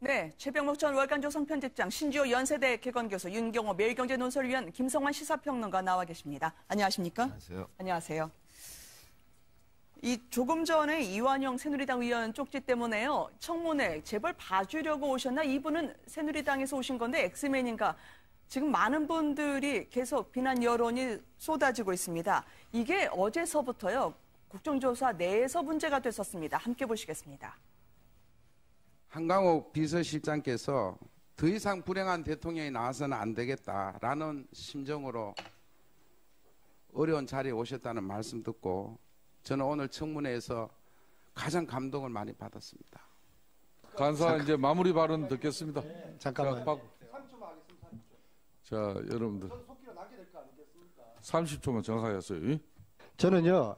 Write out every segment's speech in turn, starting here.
네, 최병목 전 월간조선 편집장, 신주호 연세대 개건교수, 윤경호 매일경제논설위원, 김성환 시사평론가 나와 계십니다. 안녕하십니까? 안녕하세요. 안녕하세요. 조금 전에 이완영 새누리당 의원 쪽지 때문에요. 청문회 제발 봐주려고 오셨나? 이분은 새누리당에서 오신 건데 엑스맨인가? 지금 많은 분들이 계속 비난 여론이 쏟아지고 있습니다. 이게 어제서부터요. 국정조사 내에서 문제가 됐었습니다. 함께 보시겠습니다. 한강옥 비서실장께서 더 이상 불행한 대통령이 나와서는 안 되겠다라는 심정으로 어려운 자리에 오셨다는 말씀 듣고 저는 오늘 청문회에서 가장 감동을 많이 받았습니다. 간사 이제 마무리 발언 듣겠습니다. 잠깐만. 자, 여러분들 30초만 정확하게 하세요. 저는요.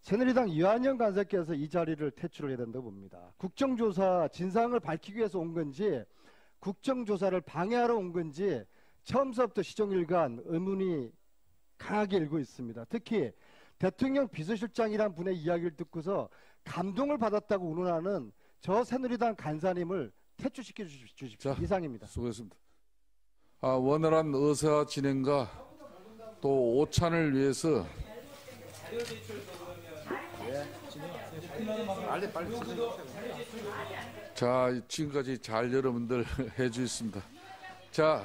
새누리당 이완영 간사께서 이 자리를 퇴출을 해야 된다고 봅니다. 국정조사 진상을 밝히기 위해서 온 건지 국정조사를 방해하러 온 건지 처음서부터 시종일관 의문이 강하게 일고 있습니다. 특히 대통령 비서실장이란 분의 이야기를 듣고서 감동을 받았다고 운운하는 저 새누리당 간사님을 퇴출시켜 주십시오. 자, 이상입니다. 수고했습니다. 원활한 의사 진행과 또 오찬을 위해서 자, 지금까지 잘 여러분들 해주셨습니다. 자,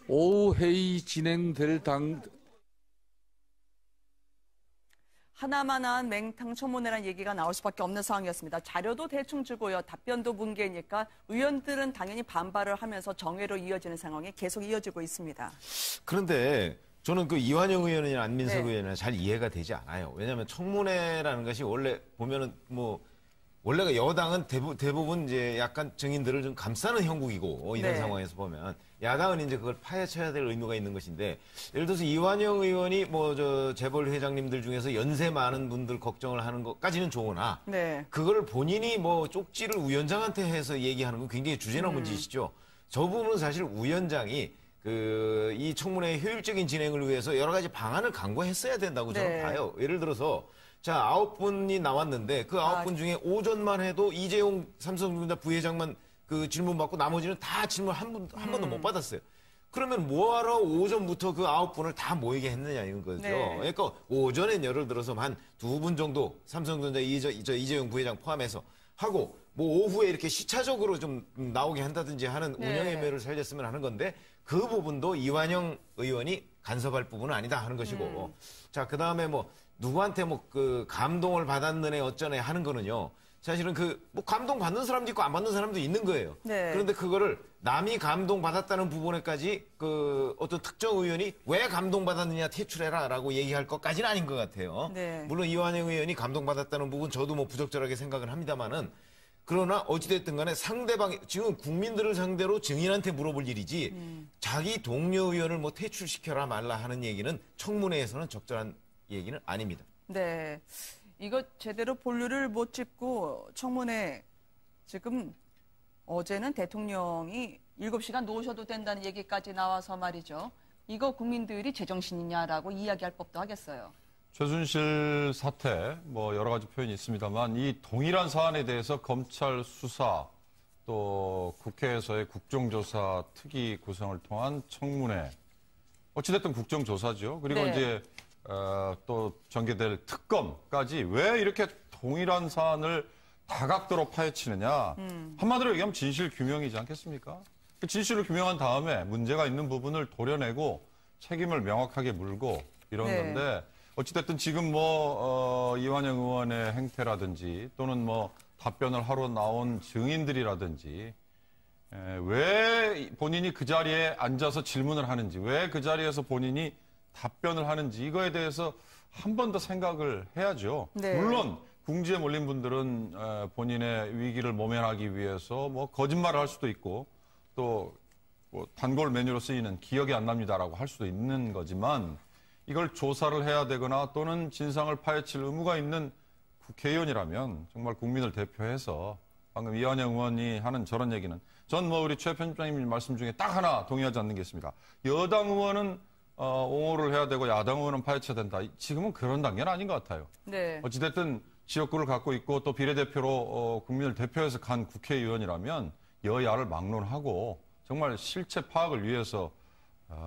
오후 회의 진행될 하나만한 맹탕 청문회라는 얘기가 나올 수밖에 없는 상황이었습니다. 자료도 대충 주고요. 답변도 뭉개니까 의원들은 당연히 반발을 하면서 정회로 이어지는 상황이 계속 이어지고 있습니다. 그런데 저는 그 이완영 의원이나 안민석 의원이나 잘 이해가 되지 않아요. 왜냐하면 청문회라는 것이 원래 보면은 원래가 여당은 대부분 이제 약간 증인들을 좀 감싸는 형국이고 이런 상황에서 보면 야당은 이제 그걸 파헤쳐야 될 의무가 있는 것인데 예를 들어서 이완영 의원이 재벌 회장님들 중에서 연세 많은 분들 걱정을 하는 것까지는 좋으나 그걸 본인이 쪽지를 위원장한테 해서 얘기하는 건 굉장히 주제넘은 짓이죠. 저 부분은 사실 위원장이 이 청문회의 효율적인 진행을 위해서 여러 가지 방안을 강구했어야 된다고 저는 봐요. 예를 들어서 자, 9분이 나왔는데 그 9분 중에 오전만 해도 이재용 삼성전자 부회장만 그 질문 받고 나머지는 다 질문 한 번도 못 받았어요. 그러면 뭐하러 오전부터 그 9분을 다 모이게 했느냐 이런 거죠. 그러니까 오전엔 예를 들어서 한 2분 정도 삼성전자 이재용 부회장 포함해서 하고 오후에 이렇게 시차적으로 좀 나오게 한다든지 하는 운영의 매를 살렸으면 하는 건데 그 부분도 이완영 의원이 간섭할 부분은 아니다 하는 것이고 자, 그다음에 누구한테 그 감동을 받았느네 어쩌네 하는 거는요. 사실은 감동 받는 사람도 있고 안 받는 사람도 있는 거예요. 그런데 그거를 남이 감동 받았다는 부분에까지 어떤 특정 의원이 왜 감동 받았느냐 퇴출해라라고 얘기할 것까지는 아닌 것 같아요. 물론 이완영 의원이 감동 받았다는 부분 저도 부적절하게 생각은 합니다만은 그러나 어찌됐든 간에 상대방 지금 국민들을 상대로 증인한테 물어볼 일이지 자기 동료 의원을 퇴출시켜라 말라 하는 얘기는 청문회에서는 적절한 얘기는 아닙니다. 네, 이거 제대로 본류를 못 짚고 청문회 지금 어제는 대통령이 7시간 놓으셔도 된다는 얘기까지 나와서 말이죠. 이거 국민들이 제정신이냐라고 이야기할 법도 하겠어요. 최순실 사태 여러 가지 표현이 있습니다만 이 동일한 사안에 대해서 검찰 수사 또 국회에서의 국정조사 특위 구성을 통한 청문회 어찌됐든 국정조사죠. 그리고 이제 또 전개될 특검까지 왜 이렇게 동일한 사안을 다각도로 파헤치느냐. 한마디로 얘기하면 진실 규명이지 않겠습니까? 그 진실을 규명한 다음에 문제가 있는 부분을 도려내고 책임을 명확하게 물고 이런 건데 어찌됐든 지금 이완영 의원의 행태라든지 또는 답변을 하러 나온 증인들이라든지 왜 본인이 그 자리에 앉아서 질문을 하는지 왜 그 자리에서 본인이 답변을 하는지 이거에 대해서 한 번 더 생각을 해야죠. 물론 궁지에 몰린 분들은 본인의 위기를 모면하기 위해서 거짓말을 할 수도 있고 또 단골 메뉴로 쓰이는 기억이 안 납니다라고 할 수도 있는 거지만 이걸 조사를 해야 되거나 또는 진상을 파헤칠 의무가 있는 국회의원이라면 정말 국민을 대표해서 방금 이완영 의원이 하는 저런 얘기는 전 우리 최 편집장님 말씀 중에 딱 하나 동의하지 않는 게 있습니다. 여당 의원은 옹호를 해야 되고 야당 의원은 파헤쳐야 된다. 지금은 그런 단계는 아닌 것 같아요. 어찌됐든 지역구를 갖고 있고 또 비례대표로 국민을 대표해서 간 국회의원이라면 여야를 막론하고 정말 실체 파악을 위해서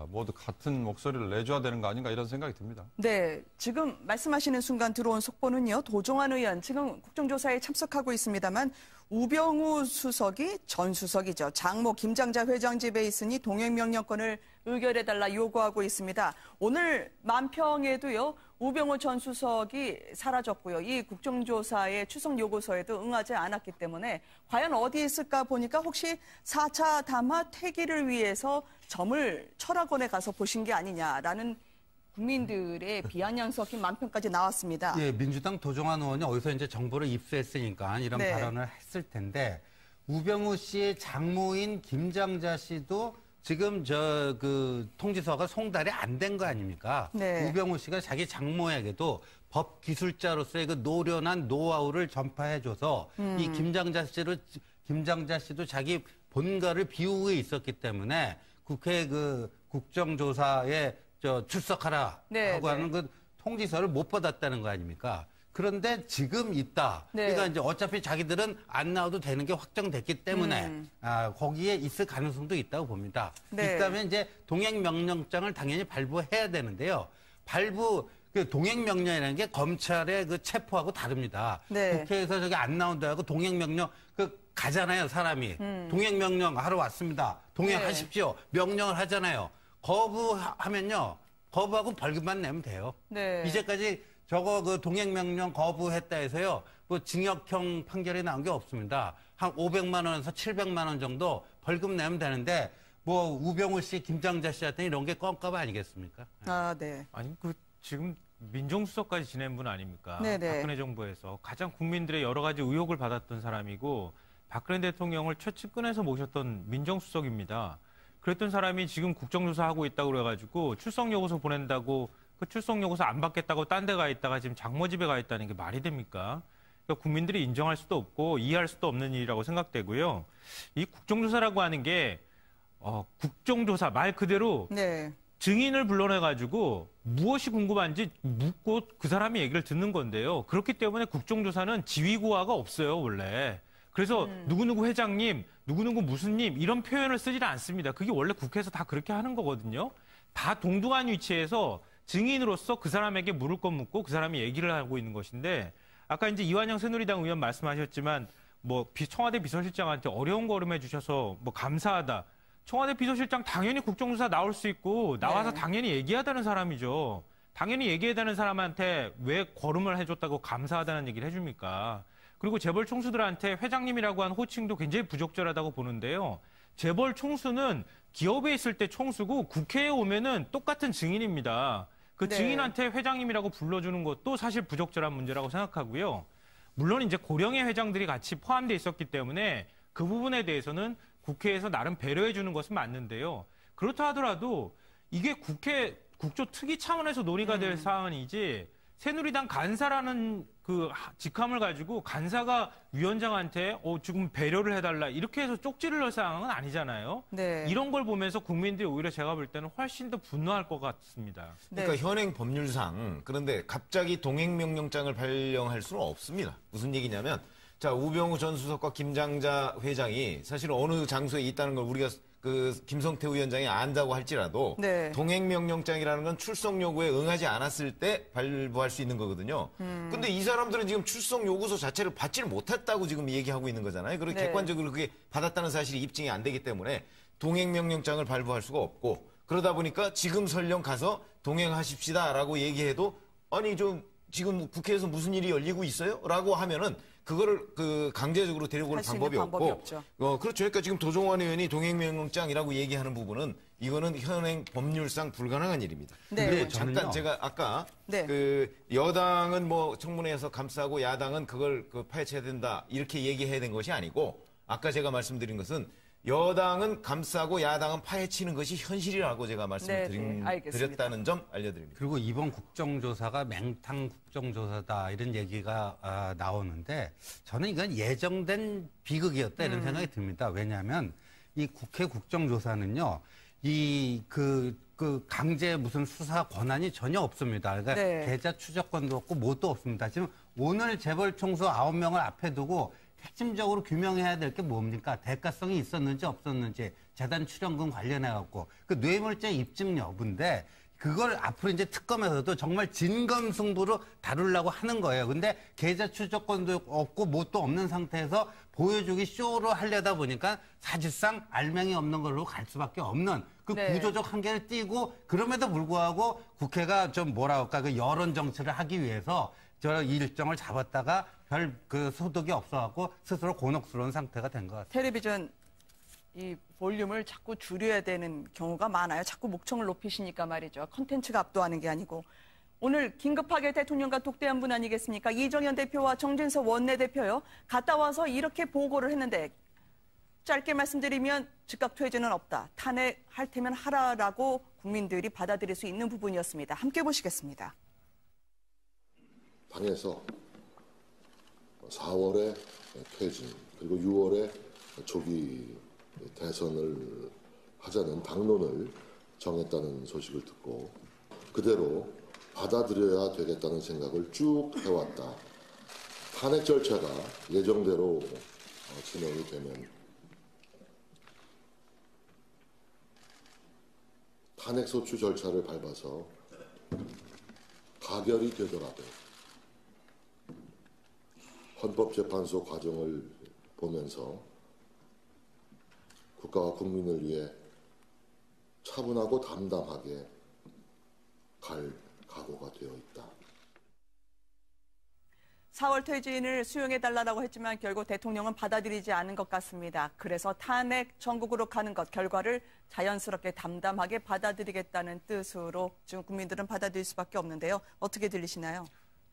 모두 같은 목소리를 내줘야 되는 거 아닌가 이런 생각이 듭니다. 네, 지금 말씀하시는 순간 들어온 속보는요. 도종환 의원 지금 국정조사에 참석하고 있습니다만 우병우 수석이 전 수석이죠. 장모 김장자 회장 집에 있으니 동행명령권을 의결해달라 요구하고 있습니다. 오늘 만평에도요. 우병우 전 수석이 사라졌고요. 이 국정조사의 출석 요구서에도 응하지 않았기 때문에 과연 어디 있을까 보니까 혹시 4차 담화 퇴기를 위해서 점을 철학원에 가서 보신 게 아니냐라는 국민들의 비아냥 섞인 만평까지 나왔습니다. 예, 민주당 도종환 의원이 어디서 이제 정보를 입수했으니까 이런 네. 발언을 했을 텐데 우병우 씨의 장모인 김장자 씨도 지금 통지서가 송달이 안 된 거 아닙니까? 네. 우병우 씨가 자기 장모에게도 법 기술자로서의 그 노련한 노하우를 전파해줘서 이 김장자 씨도 자기 본가를 비우고 있었기 때문에 국회 그 국정조사에 출석하라 네, 하고 네. 하는 그 통지서를 못 받았다는 거 아닙니까? 그런데 지금 있다. 네. 그러니까 이제 어차피 자기들은 안 나와도 되는 게 확정됐기 때문에 거기에 있을 가능성도 있다고 봅니다. 네. 있다면 이제 동행명령장을 당연히 발부해야 되는데요. 그 동행명령이라는 게 검찰의 그 체포하고 다릅니다. 네. 국회에서 저기 안 나온다고 동행명령 가잖아요, 사람이. 동행명령 하러 왔습니다. 동행하십시오. 명령을 하잖아요. 거부하면요. 거부하고 벌금만 내면 돼요. 네. 이제까지 저거 그 동행명령 거부했다 해서요. 뭐 징역형 판결이 나온 게 없습니다. 한 500만 원에서 700만 원 정도 벌금 내면 되는데 뭐 우병우 씨, 김장자 씨한테 이런 게 껌값 아니겠습니까? 아, 네. 아니 지금 민정수석까지 지낸 분 아닙니까? 네네. 박근혜 정부에서 가장 국민들의 여러 가지 의혹을 받았던 사람이고 박근혜 대통령을 최측근에서 모셨던 민정수석입니다. 그랬던 사람이 지금 국정조사하고 있다고 그래가지고 출석요구서 보낸다고 그 출석요구서 안 받겠다고 딴 데 가 있다가 지금 장모 집에 가 있다는 게 말이 됩니까? 그러니까 국민들이 인정할 수도 없고 이해할 수도 없는 일이라고 생각되고요. 이 국정조사라고 하는 게 국정조사 말 그대로 네. 증인을 불러내가지고 무엇이 궁금한지 묻고 그 사람의 얘기를 듣는 건데요. 그렇기 때문에 국정조사는 지위고하가 없어요, 원래. 그래서 누구누구 회장님, 누구누구 무슨님 이런 표현을 쓰지는 않습니다. 그게 원래 국회에서 다 그렇게 하는 거거든요. 다 동등한 위치에서 증인으로서 그 사람에게 물을 것 묻고 그 사람이 얘기를 하고 있는 것인데 아까 이제 이완영 새누리당 의원 말씀하셨지만 뭐 청와대 비서실장한테 어려운 걸음 해주셔서 뭐 감사하다. 청와대 비서실장 당연히 국정조사 나올 수 있고 나와서 네. 당연히 얘기하다는 사람이죠. 당연히 얘기하다는 사람한테 왜 걸음을 해줬다고 감사하다는 얘기를 해줍니까? 그리고 재벌 총수들한테 회장님이라고 한 호칭도 굉장히 부적절하다고 보는데요. 재벌 총수는 기업에 있을 때 총수고 국회에 오면은 똑같은 증인입니다. 그 네. 증인한테 회장님이라고 불러주는 것도 사실 부적절한 문제라고 생각하고요. 물론 이제 고령의 회장들이 같이 포함되어 있었기 때문에 그 부분에 대해서는 국회에서 나름 배려해 주는 것은 맞는데요. 그렇다 하더라도 이게 국조 특위 차원에서 논의가 될 사안이지 새누리당 간사라는 그 직함을 가지고 간사가 위원장한테 지금 배려를 해달라 이렇게 해서 쪽지를 넣을 상황은 아니잖아요. 네. 이런 걸 보면서 국민들이 오히려 제가 볼 때는 훨씬 더 분노할 것 같습니다. 그러니까 네. 현행 법률상 그런데 갑자기 동행명령장을 발령할 수는 없습니다. 무슨 얘기냐면 자 우병우 전 수석과 김장자 회장이 사실 어느 장소에 있다는 걸 우리가 그 김성태 위원장이 안다고 할지라도 네. 동행명령장이라는 건 출석 요구에 응하지 않았을 때 발부할 수 있는 거거든요. 근데 이 사람들은 지금 출석 요구서 자체를 받지를 못했다고 지금 얘기하고 있는 거잖아요. 그리고 네. 객관적으로 그게 받았다는 사실이 입증이 안 되기 때문에 동행명령장을 발부할 수가 없고 그러다 보니까 지금 설령 가서 동행하십시다라고 얘기해도 아니 좀 지금 국회에서 무슨 일이 열리고 있어요? 라고 하면은 그거를 그 강제적으로 데려올 할 수 있는 방법이 방법이 없고 없죠. 그렇죠. 그러니까 지금 도종환 의원이 동행명령장이라고 얘기하는 부분은 이거는 현행 법률상 불가능한 일입니다. 네. 그리고 저는요. 잠깐 제가 아까 네. 그 여당은 뭐 청문회에서 감싸고 야당은 그걸 파헤쳐야 된다 이렇게 얘기해야 된 것이 아니고 아까 제가 말씀드린 것은 여당은 감싸고 야당은 파헤치는 것이 현실이라고 제가 말씀드렸다는 점 알려드립니다. 그리고 이번 국정조사가 맹탕 국정조사다 이런 얘기가 나오는데 저는 이건 예정된 비극이었다 이런 생각이 듭니다. 왜냐하면 이 국회 국정조사는요, 그 강제 무슨 수사 권한이 전혀 없습니다. 그러니까 네. 계좌 추적권도 없고 뭣도 없습니다. 지금 오늘 재벌 총수 9명을 앞에 두고 핵심적으로 규명해야 될 게 뭡니까? 대가성이 있었는지 없었는지, 재단 출연금 관련해갖고, 그 뇌물죄 입증 여부인데, 그걸 앞으로 이제 특검에서도 정말 진검승부로 다루려고 하는 거예요. 근데 계좌 추적권도 없고 뭣도 없는 상태에서 보여주기 쇼로 하려다 보니까 사실상 알맹이 없는 걸로 갈 수밖에 없는 그 네. 구조적 한계를 띠고, 그럼에도 불구하고 국회가 좀 뭐라 할까, 그 여론 정치를 하기 위해서 저 일정을 잡았다가 별 그 소득이 없어갖고 스스로 곤혹스러운 상태가 된 것 같아요. 텔레비전 이 볼륨을 자꾸 줄여야 되는 경우가 많아요. 자꾸 목청을 높이시니까 말이죠. 컨텐츠가 압도하는 게 아니고. 오늘 긴급하게 대통령과 독대한 분 아니겠습니까? 이정현 대표와 정진석 원내대표요. 갔다 와서 이렇게 보고를 했는데 짧게 말씀드리면 즉각 퇴진은 없다. 탄핵할 테면 하라라고 국민들이 받아들일 수 있는 부분이었습니다. 함께 보시겠습니다. 당에서 4월에 퇴진, 그리고 6월에 조기 대선을 하자는 당론을 정했다는 소식을 듣고 그대로 받아들여야 되겠다는 생각을 쭉 해왔다. 탄핵 절차가 예정대로 진행이 되면 탄핵 소추 절차를 밟아서 가결이 되더라도 헌법재판소 과정을 보면서 국가와 국민을 위해 차분하고 담담하게 갈 각오가 되어 있다. 4월 퇴진을 수용해달라고 했지만 결국 대통령은 받아들이지 않은 것 같습니다. 그래서 탄핵 전국으로 가는 것, 결과를 자연스럽게 담담하게 받아들이겠다는 뜻으로 지금 국민들은 받아들일 수밖에 없는데요. 어떻게 들리시나요?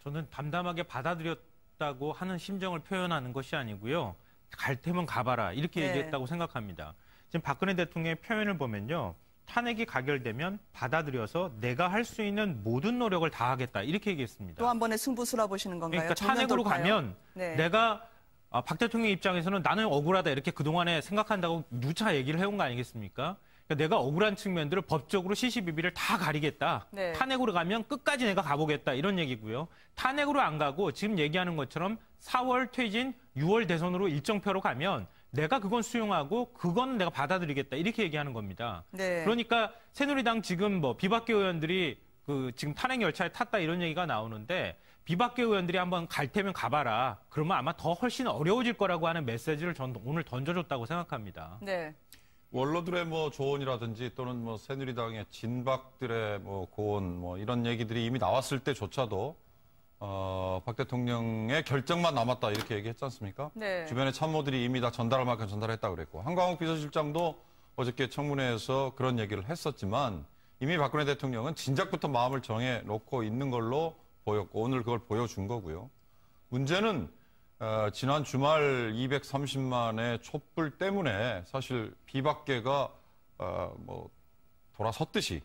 저는 담담하게 받아들였다고 하는 심정을 표현하는 것이 아니고요. 갈 테면 가봐라 이렇게 네. 얘기했다고 생각합니다. 지금 박근혜 대통령의 표현을 보면요. 탄핵이 가결되면 받아들여서 내가 할 수 있는 모든 노력을 다하겠다 이렇게 얘기했습니다. 또 한 번의 승부수라 보시는 건가요? 그러니까 정면 탄핵으로 돌파요? 가면 네. 내가 박 대통령 입장에서는 나는 억울하다 이렇게 그동안에 생각한다고 누차 얘기를 해온 거 아니겠습니까? 그러니까 내가 억울한 측면들을 법적으로 시시비비를 다 가리겠다. 네. 탄핵으로 가면 끝까지 내가 가보겠다 이런 얘기고요. 탄핵으로 안 가고 지금 얘기하는 것처럼 4월 퇴진, 6월 대선으로 일정표로 가면 내가 그건 수용하고 그건 내가 받아들이겠다 이렇게 얘기하는 겁니다. 네. 그러니까 새누리당 지금 뭐 비박계 의원들이 그 지금 탄핵 열차에 탔다 이런 얘기가 나오는데 비박계 의원들이 한번 갈 테면 가봐라. 그러면 아마 더 훨씬 어려워질 거라고 하는 메시지를 전 오늘 던져줬다고 생각합니다. 네. 원로들의 뭐 조언이라든지 또는 뭐 새누리당의 진박들의 뭐 고언 뭐 이런 얘기들이 이미 나왔을 때조차도 박 대통령의 결정만 남았다 이렇게 얘기했지 않습니까? 네. 주변의 참모들이 이미 다 전달할 만큼 전달했다 그랬고 한광욱 비서실장도 어저께 청문회에서 그런 얘기를 했었지만 이미 박근혜 대통령은 진작부터 마음을 정해 놓고 있는 걸로 보였고 오늘 그걸 보여준 거고요. 문제는 지난 주말 230만의 촛불 때문에 사실 비박계가 뭐 돌아섰듯이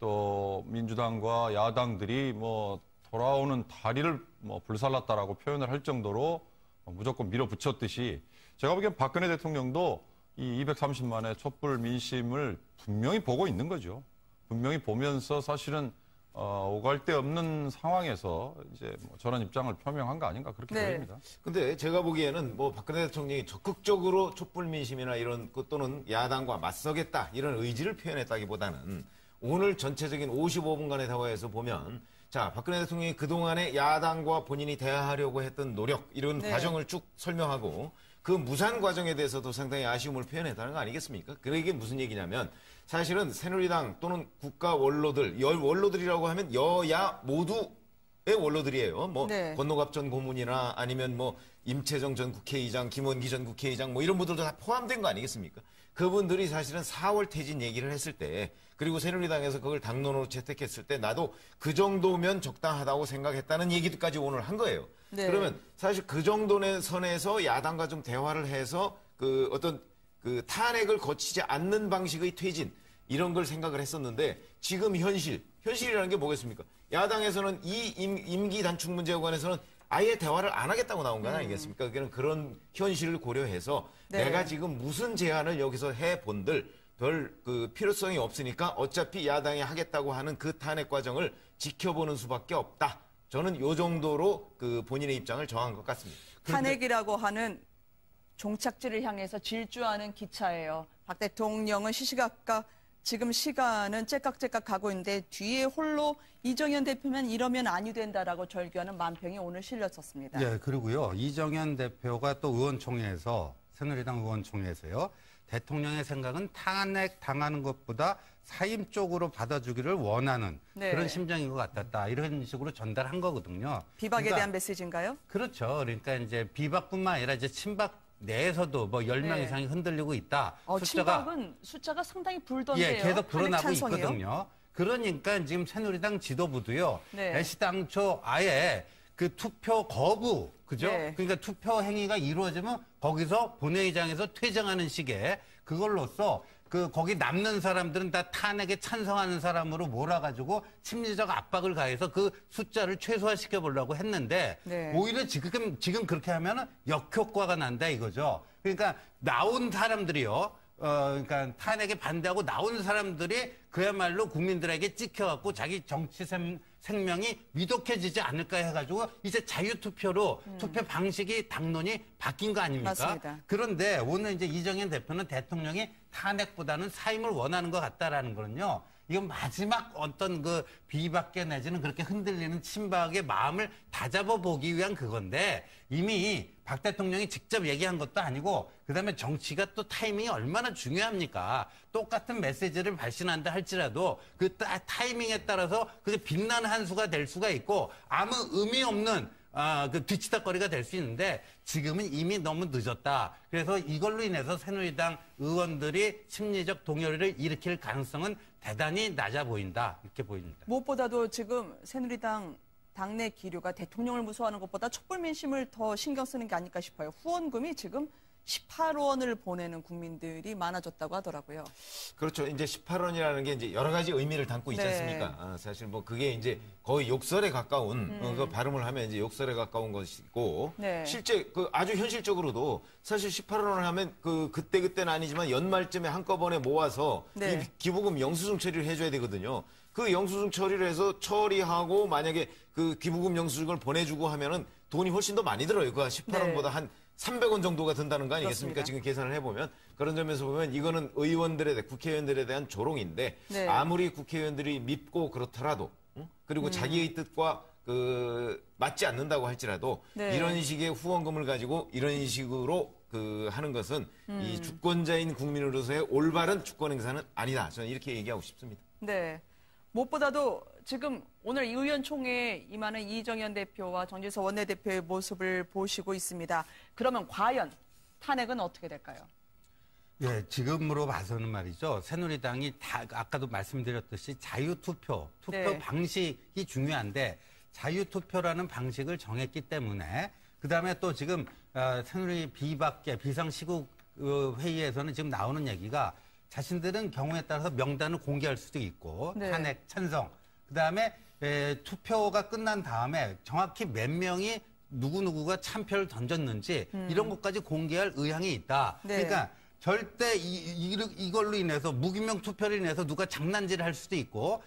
또 민주당과 야당들이 뭐 돌아오는 다리를 뭐 불살랐다라고 표현을 할 정도로 무조건 밀어붙였듯이 제가 보기엔 박근혜 대통령도 이 230만의 촛불 민심을 분명히 보고 있는 거죠. 분명히 보면서 사실은 오갈 데 없는 상황에서 이제 뭐 저런 입장을 표명한 거 아닌가 그렇게 네. 보입니다. 근데 제가 보기에는 뭐 박근혜 대통령이 적극적으로 촛불 민심이나 이런 것 또는 야당과 맞서겠다 이런 의지를 표현했다기보다는 오늘 전체적인 55분간의 대화에서 보면 자, 박근혜 대통령이 그동안에 야당과 본인이 대화하려고 했던 노력 이런 네. 과정을 쭉 설명하고 그 무산 과정에 대해서도 상당히 아쉬움을 표현했다는 거 아니겠습니까? 그게 무슨 얘기냐면 사실은 새누리당 또는 국가 원로들, 원로들이라고 하면 여야 모두의 원로들이에요. 뭐 네. 권노갑 전 고문이나 아니면 뭐 임채정 전 국회의장, 김원기 전 국회의장 뭐 이런 분들도 다 포함된 거 아니겠습니까? 그분들이 사실은 4월 퇴진 얘기를 했을 때 그리고 새누리당에서 그걸 당론으로 채택했을 때 나도 그 정도면 적당하다고 생각했다는 얘기까지 오늘 한 거예요. 네. 그러면 사실 그 정도의 선에서 야당과 좀 대화를 해서 그 어떤 그 탄핵을 거치지 않는 방식의 퇴진 이런 걸 생각을 했었는데 지금 현실이라는 게 뭐겠습니까? 야당에서는 이 임기 단축 문제에 관해서는 아예 대화를 안 하겠다고 나온 거 아니겠습니까? 그런 현실을 고려해서 네. 내가 지금 무슨 제안을 여기서 해본들 별 그 필요성이 없으니까 어차피 야당이 하겠다고 하는 그 탄핵 과정을 지켜보는 수밖에 없다. 저는 요 정도로 그 본인의 입장을 정한 것 같습니다. 탄핵이라고 하는 종착지를 향해서 질주하는 기차예요. 박 대통령은 시시각각 지금 시간은 째깍째깍 가고 있는데 뒤에 홀로 이정현 대표만 이러면 아니 된다라고 절규하는 만평이 오늘 실렸었습니다. 네, 그리고요. 이정현 대표가 또 의원총회에서 새누리당 의원총회에서요. 대통령의 생각은 탄핵 당하는 것보다 사임 쪽으로 받아주기를 원하는 네. 그런 심정인 것 같았다. 이런 식으로 전달한 거거든요. 비박에 대한 메시지인가요? 그렇죠. 그러니까 이제 비박뿐만 아니라 이제 친박 내에서도 뭐 10명 네. 이상이 흔들리고 있다. 친박은 숫자가 상당히 불던데요. 예, 계속 불어나고 찬성이요? 있거든요. 그러니까 지금 새누리당 지도부도요. 네. 애시당초 아예 그 투표 거부, 그죠? 네. 그러니까 투표 행위가 이루어지면 거기서 본회의장에서 퇴장하는 식의 그걸로써 거기 남는 사람들은 다 탄핵에 찬성하는 사람으로 몰아가지고 심리적 압박을 가해서 그 숫자를 최소화시켜 보려고 했는데 네. 오히려 지금 그렇게 하면은 역효과가 난다 이거죠. 그러니까 나온 사람들이요. 그러니까 탄핵에 반대하고 나온 사람들이 그야말로 국민들에게 찍혀갖고 자기 정치 생명이 위독해지지 않을까 해가지고 이제 자유투표로 투표 방식이 당론이 바뀐 거 아닙니까? 맞습니다. 그런데 오늘 이제 이정현 대표는 대통령이 탄핵보다는 사임을 원하는 것 같다라는 거는요. 이건 마지막 어떤 그 비박계 내지는 그렇게 흔들리는 친박의 마음을 다잡아 보기 위한 그건데 이미 박 대통령이 직접 얘기한 것도 아니고 그다음에 정치가 또 타이밍이 얼마나 중요합니까? 똑같은 메시지를 발신한다 할지라도 그 타이밍에 따라서 그게 빛나는 한 수가 될 수가 있고 아무 의미 없는 그 뒤치다거리가 될 수 있는데 지금은 이미 너무 늦었다. 그래서 이걸로 인해서 새누리당 의원들이 심리적 동요를 일으킬 가능성은 대단히 낮아 보인다. 이렇게 보입니다. 무엇보다도 지금 새누리당 당내 기류가 대통령을 무서워하는 것보다 촛불 민심을 더 신경 쓰는 게 아닐까 싶어요. 후원금이 지금 18원을 보내는 국민들이 많아졌다고 하더라고요. 그렇죠. 이제 18원이라는 게 이제 여러 가지 의미를 담고 있지 네. 않습니까? 사실 뭐 그게 이제 거의 욕설에 가까운 그 발음을 하면 이제 욕설에 가까운 것이고 네. 실제 그 아주 현실적으로도 사실 18원을 하면 그때는 아니지만 연말쯤에 한꺼번에 모아서 네. 이 기부금 영수증 처리를 해줘야 되거든요. 그 영수증 처리를 해서 처리하고 만약에 그 기부금 영수증을 보내주고 하면은 돈이 훨씬 더 많이 들어요. 그 18원보다 네. 한 300원 정도가 든다는 거 아니겠습니까? 그렇습니다. 지금 계산을 해보면. 그런 점에서 보면 이거는 국회의원들에 대한 조롱인데 네. 아무리 국회의원들이 밉고 그렇더라도 그리고 자기의 뜻과 맞지 않는다고 할지라도 네. 이런 식의 후원금을 가지고 이런 식으로 하는 것은 이 주권자인 국민으로서의 올바른 주권 행사는 아니다. 저는 이렇게 얘기하고 싶습니다. 네. 무엇보다도 지금 오늘 의원총회에 임하는 이정현 대표와 정진석 원내대표의 모습을 보시고 있습니다. 그러면 과연 탄핵은 어떻게 될까요? 예, 지금으로 봐서는 말이죠. 새누리당이 아까도 말씀드렸듯이 자유투표, 투표 네. 방식이 중요한데 자유투표라는 방식을 정했기 때문에 그다음에 또 지금 새누리 비박계 비상시국 회의에서는 지금 나오는 얘기가 자신들은 경우에 따라서 명단을 공개할 수도 있고 네. 탄핵 찬성 그다음에 투표가 끝난 다음에 정확히 몇 명이 누구누구가 참표를 던졌는지 이런 것까지 공개할 의향이 있다. 네. 그러니까 절대 이걸로 인해서 무기명 투표로 인해서 누가 장난질을 할 수도 있고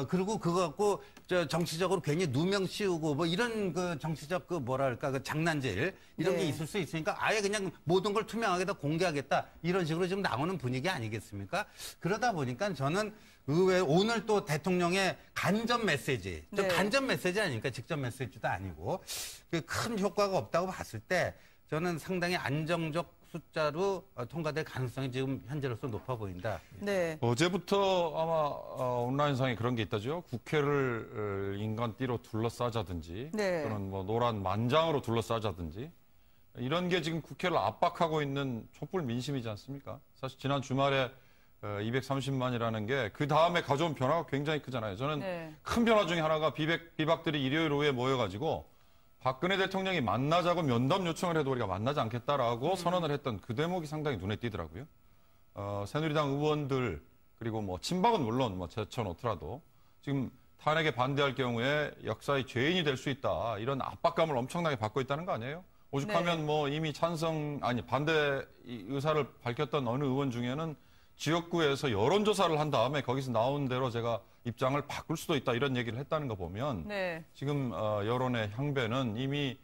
그리고 그거 갖고 정치적으로 괜히 누명 씌우고 뭐 이런 그 정치적 그 장난질 이런 네. 게 있을 수 있으니까 아예 그냥 모든 걸 투명하게 다 공개하겠다 이런 식으로 지금 나오는 분위기 아니겠습니까? 그러다 보니까 저는 의외 오늘 또 대통령의 간접 메시지, 네. 간접 메시지 아닙니까? 직접 메시지도 아니고 큰 효과가 없다고 봤을 때 저는 상당히 안정적 숫자로 통과될 가능성이 지금 현재로서 높아 보인다. 네. 어제부터 아마 온라인상에 그런 게 있다죠. 국회를 인간띠로 둘러싸자든지 네. 또는 뭐 노란 만장으로 둘러싸자든지 이런 게 지금 국회를 압박하고 있는 촛불 민심이지 않습니까? 사실 지난 주말에 230만이라는 게 그 다음에 가져온 변화가 굉장히 크잖아요. 저는 네. 큰 변화 중에 하나가 비박들이 일요일 오후에 모여가지고 박근혜 대통령이 만나자고 면담 요청을 해도 우리가 만나지 않겠다라고 선언을 했던 그 대목이 상당히 눈에 띄더라고요. 새누리당 의원들 그리고 뭐 친박은 물론 뭐 제쳐놓더라도 지금 탄핵에 반대할 경우에 역사의 죄인이 될 수 있다 이런 압박감을 엄청나게 받고 있다는 거 아니에요? 오죽하면 네. 뭐 이미 반대 의사를 밝혔던 어느 의원 중에는 지역구에서 여론조사를 한 다음에 거기서 나온 대로 제가 입장을 바꿀 수도 있다 이런 얘기를 했다는 거 보면 네. 지금 여론의 향배는 이미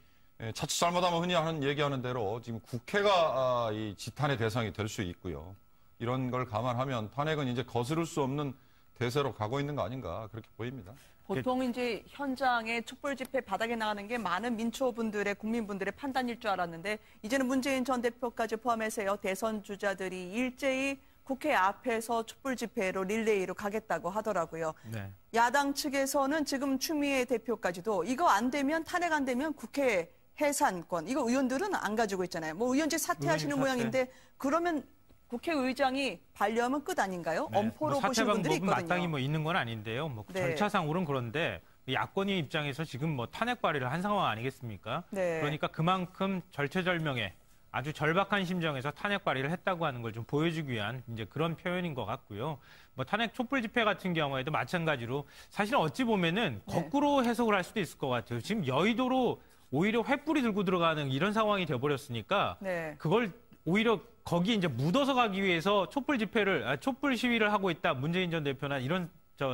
자칫 잘못하면 흔히 얘기하는 대로 지금 국회가 이 지탄의 대상이 될 수 있고요. 이런 걸 감안하면 탄핵은 이제 거스를 수 없는 대세로 가고 있는 거 아닌가 그렇게 보입니다. 보통 이제 현장에 촛불 집회 바닥에 나가는 게 많은 민초분들의 국민분들의 판단일 줄 알았는데 이제는 문재인 전 대표까지 포함해서요. 대선 주자들이 일제히 국회 앞에서 촛불 집회로 릴레이로 가겠다고 하더라고요. 네. 야당 측에서는 지금 추미애 대표까지도 이거 안 되면 탄핵 안 되면 국회 해산권 이거 의원들은 안 가지고 있잖아요. 뭐 의원직 사퇴하시는 모양인데 그러면 국회의장이 반려하면 끝 아닌가요? 네. 엄포로 보신 분들이 있거든요. 마땅히 뭐 있는 건 아닌데요. 뭐 네. 절차상으로는 그런데 야권의 입장에서 지금 뭐 탄핵 발의를 한 상황 아니겠습니까? 네. 그러니까 그만큼 절체절명의 아주 절박한 심정에서 탄핵 발의를 했다고 하는 걸 좀 보여주기 위한 이제 그런 표현인 것 같고요. 뭐 탄핵 촛불 집회 같은 경우에도 마찬가지로 사실은 어찌 보면은 거꾸로 해석을 할 수도 있을 것 같아요. 지금 여의도로 오히려 횃불이 들고 들어가는 이런 상황이 되어버렸으니까 네. 그걸 오히려 거기 이제 묻어서 가기 위해서 촛불 시위를 하고 있다. 문재인 전 대표나 이런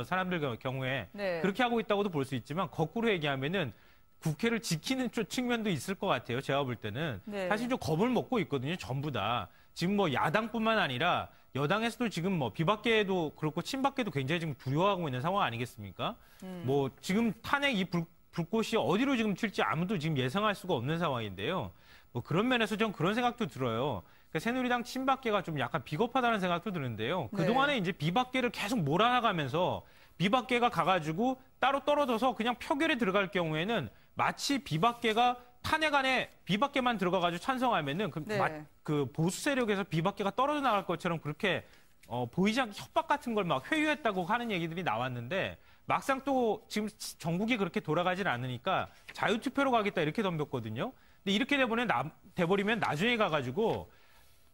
사람들 경우에 네. 그렇게 하고 있다고도 볼 수 있지만 거꾸로 얘기하면은 국회를 지키는 측면도 있을 것 같아요. 제가 볼 때는. 네. 사실 좀 겁을 먹고 있거든요. 전부 다. 지금 뭐 야당뿐만 아니라 여당에서도 지금 뭐 비박계도 그렇고 친박계도 굉장히 지금 두려워하고 있는 상황 아니겠습니까? 뭐 지금 탄핵 이 불꽃이 어디로 지금 튈지 아무도 지금 예상할 수가 없는 상황인데요. 뭐 그런 면에서 좀 그런 생각도 들어요. 그러니까 새누리당 친박계가 좀 약간 비겁하다는 생각도 드는데요. 그동안에 이제 비박계를 계속 몰아나가면서 비박계가 가가지고 따로 떨어져서 그냥 표결에 들어갈 경우에는 마치 비박계가 탄핵 안에 비박계만 들어가가지고 찬성하면은 그 보수 세력에서 비박계가 떨어져 나갈 것처럼 그렇게 보이지 않게 협박 같은 걸 막 회유했다고 하는 얘기들이 나왔는데 막상 또 지금 전국이 그렇게 돌아가질 않으니까 자유투표로 가겠다 이렇게 덤볐거든요. 근데 이렇게 돼버리면 나중에 가가지고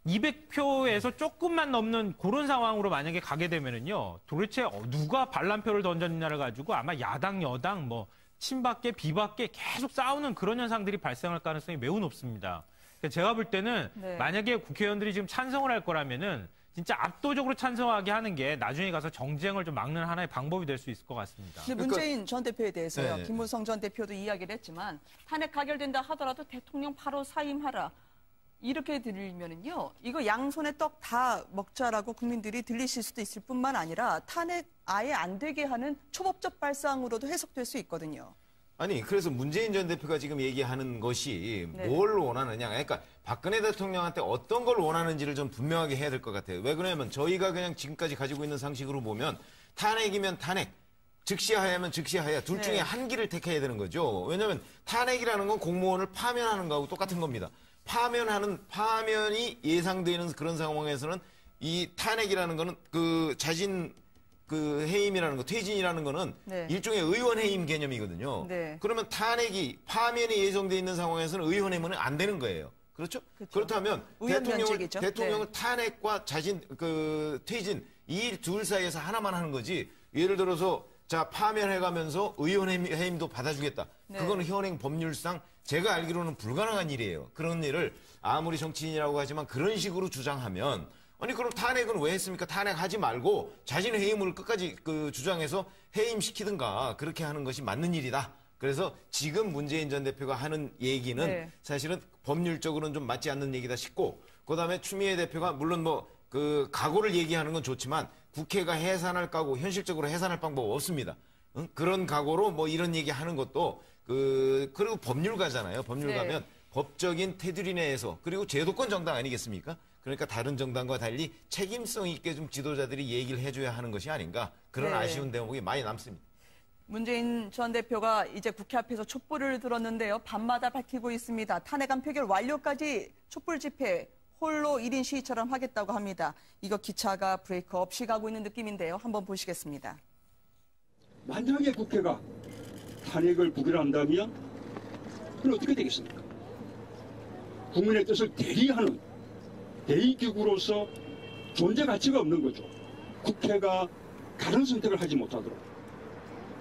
200표에서 조금만 넘는 그런 상황으로 만약에 가게 되면은요. 도대체 누가 반란표를 던졌느냐를 가지고 아마 야당, 여당, 뭐 친박계, 비박계 계속 싸우는 그런 현상들이 발생할 가능성이 매우 높습니다. 그러니까 제가 볼 때는 만약에 국회의원들이 지금 찬성을 할 거라면은 진짜 압도적으로 찬성하게 하는 게 나중에 가서 정쟁을 좀 막는 하나의 방법이 될 수 있을 것 같습니다. 근데 문재인 전 대표에 대해서요. 네. 김무성 전 대표도 이야기를 했지만 탄핵 가결된다 하더라도 대통령 바로 사임하라. 이렇게 들리면은요. 이거 양손에 떡 다 먹자라고 국민들이 들리실 수도 있을 뿐만 아니라 탄핵 아예 안 되게 하는 초법적 발상으로도 해석될 수 있거든요. 아니 그래서 문재인 전 대표가 지금 얘기하는 것이 네. 뭘 원하느냐. 그러니까 박근혜 대통령한테 어떤 걸 원하는지를 좀 분명하게 해야 될 것 같아요. 왜 그러냐면 저희가 그냥 지금까지 가지고 있는 상식으로 보면 탄핵이면 탄핵, 즉시하야면 즉시하야 둘 중에 한 길을 택해야 되는 거죠. 왜냐하면 탄핵이라는 건 공무원을 파면하는 거하고 똑같은 겁니다. 파면이 예상되는 그런 상황에서는 이 탄핵이라는 거는 그 자진 그 해임이라는 거, 퇴진이라는 거는 일종의 의원 해임 개념이거든요. 그러면 파면이 예정돼 있는 상황에서는 의원 해임은 안 되는 거예요. 그렇죠? 그렇다면 대통령을 탄핵과 자진 그 퇴진 이 둘 사이에서 하나만 하는 거지. 예를 들어서 자 파면해가면서 의원 해임도 받아주겠다. 그거는 현행 법률상 제가 알기로는 불가능한 일이에요. 그런 일을 아무리 정치인이라고 하지만 그런 식으로 주장하면 아니 그럼 탄핵은 왜 했습니까? 탄핵하지 말고 자진 해임을 끝까지 그 주장해서 해임시키든가 그렇게 하는 것이 맞는 일이다. 그래서 지금 문재인 전 대표가 하는 얘기는 사실은 법률적으로는 좀 맞지 않는 얘기다 싶고 그다음에 추미애 대표가 물론 뭐 그 각오를 얘기하는 건 좋지만 국회가 해산할 각오 현실적으로 해산할 방법 없습니다. 응? 그런 각오로 뭐 이런 얘기하는 것도 그리고 법률가잖아요. 법률가면 법적인 테두리 내에서 그리고 제도권 정당 아니겠습니까? 그러니까 다른 정당과 달리 책임성 있게 좀 지도자들이 얘기를 해줘야 하는 것이 아닌가 그런 아쉬운 대목이 많이 남습니다. 문재인 전 대표가 이제 국회 앞에서 촛불을 들었는데요. 밤마다 밝히고 있습니다. 탄핵안 표결 완료까지 촛불 집회 홀로 1인 시위처럼 하겠다고 합니다. 이거 기차가 브레이크 없이 가고 있는 느낌인데요. 한번 보시겠습니다. 만약에 국회가 탄핵을 부결한다면 그건 어떻게 되겠습니까? 국민의 뜻을 대리하는 대의기구로서 존재 가치가 없는 거죠. 국회가 다른 선택을 하지 못하도록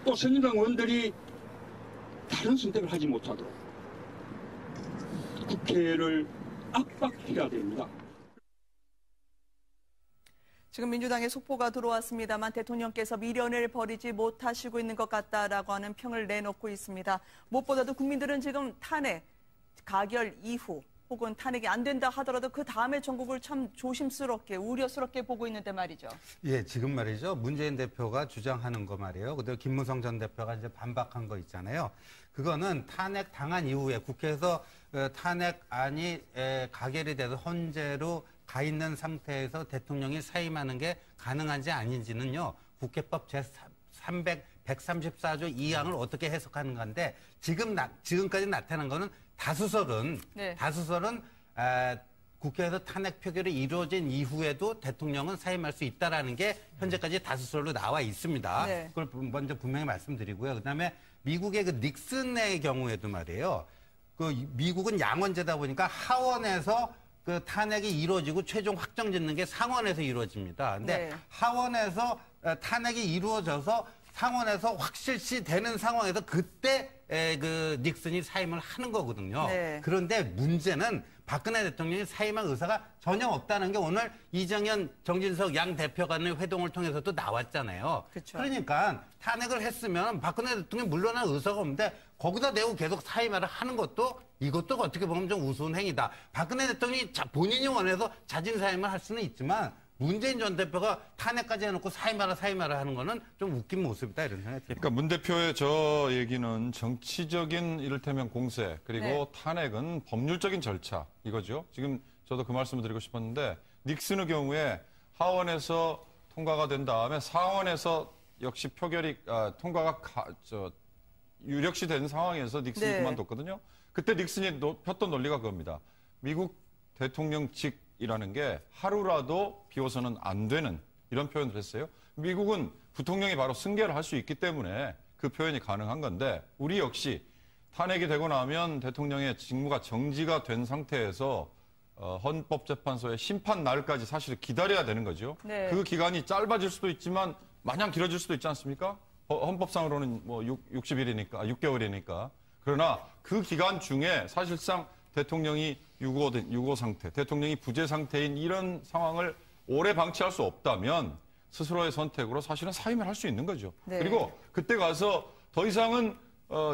또 새누리당 의원들이 다른 선택을 하지 못하도록 국회를 압박해야 됩니다. 지금 민주당의 속보가 들어왔습니다만 대통령께서 미련을 버리지 못하시고 있는 것 같다라고 하는 평을 내놓고 있습니다. 무엇보다도 국민들은 지금 탄핵, 가결 이후 혹은 탄핵이 안 된다 하더라도 그 다음에 전국을 참 조심스럽게 우려스럽게 보고 있는데 말이죠. 예, 지금 말이죠. 문재인 대표가 주장하는 거 말이에요. 그리고 김무성 전 대표가 이제 반박한 거 있잖아요. 그거는 탄핵 당한 이후에 국회에서 탄핵안이 가결이 돼서 헌재로 가 있는 상태에서 대통령이 사임하는 게 가능한지 아닌지는요. 국회법 제134조 2항을 어떻게 해석하는 건데 지금까지 나타난 거는 다수설은 국회에서 탄핵 표결이 이루어진 이후에도 대통령은 사임할 수 있다라는 게 현재까지 다수설로 나와 있습니다. 네. 그걸 먼저 분명히 말씀드리고요. 그다음에 미국의 그 닉슨의 경우에도 말이에요. 그 미국은 양원제다 보니까 하원에서 그 탄핵이 이루어지고 최종 확정짓는 게 상원에서 이루어집니다. 근데 네. 하원에서 탄핵이 이루어져서 상원에서 확실시 되는 상황에서 그때 그 닉슨이 사임을 하는 거거든요. 네. 그런데 문제는 박근혜 대통령이 사임할 의사가 전혀 없다는 게 오늘 이정현, 정진석 양 대표 간의 회동을 통해서도 나왔잖아요. 그쵸. 그러니까 탄핵을 했으면 박근혜 대통령이 물러날 의사가 없는데 거기다 대고 계속 사임을 하는 것도 이것도 어떻게 보면 좀 우스운 행위다. 박근혜 대통령이 본인이 원해서 자진 사임을 할 수는 있지만 문재인 전 대표가 탄핵까지 해놓고 사임하라 하는 거는 좀 웃긴 모습이다 이런 생각이 듭니다. 그러니까 문 대표의 저 얘기는 정치적인 이를테면 공세 그리고 네. 탄핵은 법률적인 절차 이거죠. 지금 저도 그 말씀을 드리고 싶었는데 닉슨의 경우에 하원에서 통과가 된 다음에 상원에서 역시 표결이 통과가 유력시 된 상황에서 닉슨이 네. 그만뒀거든요. 그때 닉슨이 폈던 논리가 그겁니다. 미국 대통령직이라는 게 하루라도 비워서는 안 되는 이런 표현을 했어요. 미국은 부통령이 바로 승계를 할 수 있기 때문에 그 표현이 가능한 건데 우리 역시 탄핵이 되고 나면 대통령의 직무가 정지가 된 상태에서 헌법재판소의 심판 날까지 사실 기다려야 되는 거죠. 네. 그 기간이 짧아질 수도 있지만 마냥 길어질 수도 있지 않습니까? 헌법상으로는 뭐 60일이니까, 6개월이니까. 그러나 그 기간 중에 사실상 대통령이 유고 상태, 대통령이 부재 상태인 이런 상황을 오래 방치할 수 없다면 스스로의 선택으로 사실은 사임을 할 수 있는 거죠. 네. 그리고 그때 가서 더 이상은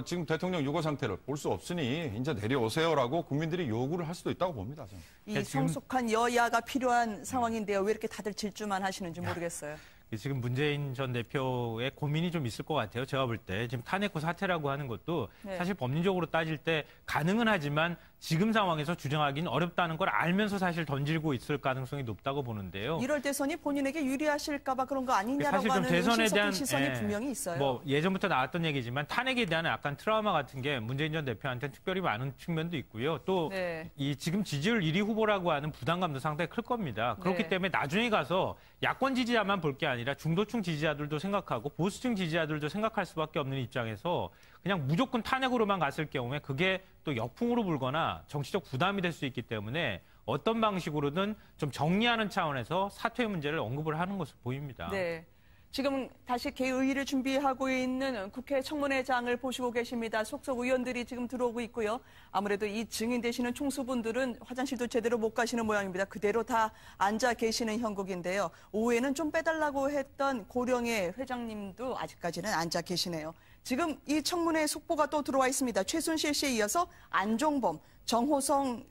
지금 대통령 유고 상태를 볼 수 없으니 이제 내려오세요라고 국민들이 요구를 할 수도 있다고 봅니다. 저는. 이 성숙한 여야가 필요한 상황인데요. 왜 이렇게 다들 질주만 하시는지 모르겠어요. 지금 문재인 전 대표의 고민이 좀 있을 것 같아요. 제가 볼 때 지금 탄핵 후 사퇴라고 하는 것도 네. 사실 법리적으로 따질 때 가능은 하지만 지금 상황에서 주장하기는 어렵다는 걸 알면서 사실 던지고 있을 가능성이 높다고 보는데요. 이럴 대선이 본인에게 유리하실까 봐 그런 거 아니냐라고 사실 좀 하는 대선에 대한 시선이 분명히 있어요. 뭐 예전부터 나왔던 얘기지만 탄핵에 대한 약간 트라우마 같은 게 문재인 전 대표한테 특별히 많은 측면도 있고요. 또 이 지금 지지율 1위 후보라고 하는 부담감도 상당히 클 겁니다. 그렇기 때문에 나중에 가서 야권 지지자만 볼 게 아니라 중도층 지지자들도 생각하고 보수층 지지자들도 생각할 수밖에 없는 입장에서 그냥 무조건 탄핵으로만 갔을 경우에 그게 또 역풍으로 불거나 정치적 부담이 될 수 있기 때문에 어떤 방식으로든 좀 정리하는 차원에서 사퇴 문제를 언급을 하는 것으로 보입니다. 네. 지금 다시 개의를 준비하고 있는 국회 청문회장을 보시고 계십니다. 속속 의원들이 지금 들어오고 있고요. 아무래도 이 증인 되시는 총수분들은 화장실도 제대로 못 가시는 모양입니다. 그대로 다 앉아 계시는 형국인데요. 오후에는 좀 빼달라고 했던 고령의 회장님도 아직까지는 앉아 계시네요. 지금 이 청문회 속보가 또 들어와 있습니다. 최순실 씨에 이어서 안종범, 정호성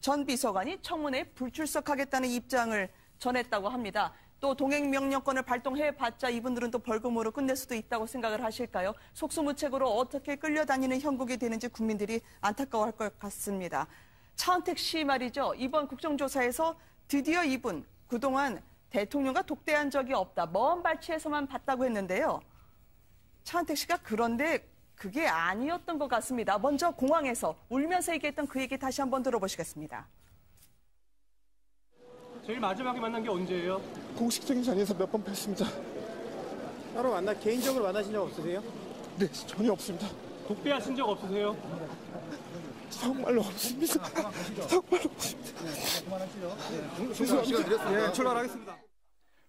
전 비서관이 청문회에 불출석하겠다는 입장을 전했다고 합니다. 또 동행명령권을 발동해봤자 이분들은 또 벌금으로 끝낼 수도 있다고 생각을 하실까요? 속수무책으로 어떻게 끌려다니는 형국이 되는지 국민들이 안타까워할 것 같습니다. 차은택 씨 말이죠. 이번 국정조사에서 드디어 이분 그동안 대통령과 독대한 적이 없다. 먼 발치에서만 봤다고 했는데요. 차은택 씨가 그런데 그게 아니었던 것 같습니다. 먼저 공항에서 울면서 얘기했던 그 얘기 다시 한번 들어보시겠습니다. 제일 마지막에 만난 게 언제예요? 공식적인 자리에서 몇 번 뵀습니다. 따로 개인적으로 만나신 적 없으세요? 네, 전혀 없습니다. 독대하신 적 없으세요? 정말로 없습니다. 정말로 없습니다. 충분한 시간 드렸습니다. 예, 출발하겠습니다.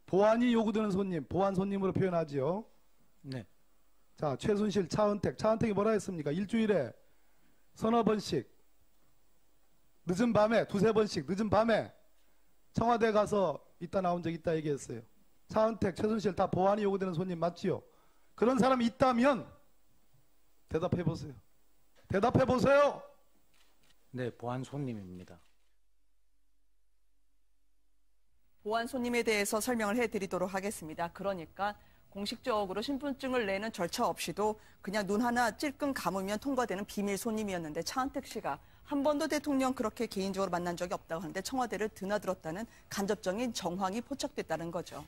보안이 요구되는 손님, 보안 손님으로 표현하죠. 네. 자, 최순실, 차은택이 뭐라 했습니까? 일주일에 서너 번씩, 늦은 밤에, 두세 번씩, 늦은 밤에 청와대 가서 이따 나온 적 있다 얘기했어요. 차은택, 최순실 다 보안이 요구되는 손님 맞지요? 그런 사람이 있다면 대답해 보세요. 대답해 보세요. 네, 보안 손님입니다. 보안 손님에 대해서 설명을 해드리도록 하겠습니다. 그러니까 공식적으로 신분증을 내는 절차 없이도 그냥 눈 하나 찔끔 감으면 통과되는 비밀 손님이었는데 차은택 씨가 한 번도 대통령 그렇게 개인적으로 만난 적이 없다고 하는데 청와대를 드나들었다는 간접적인 정황이 포착됐다는 거죠.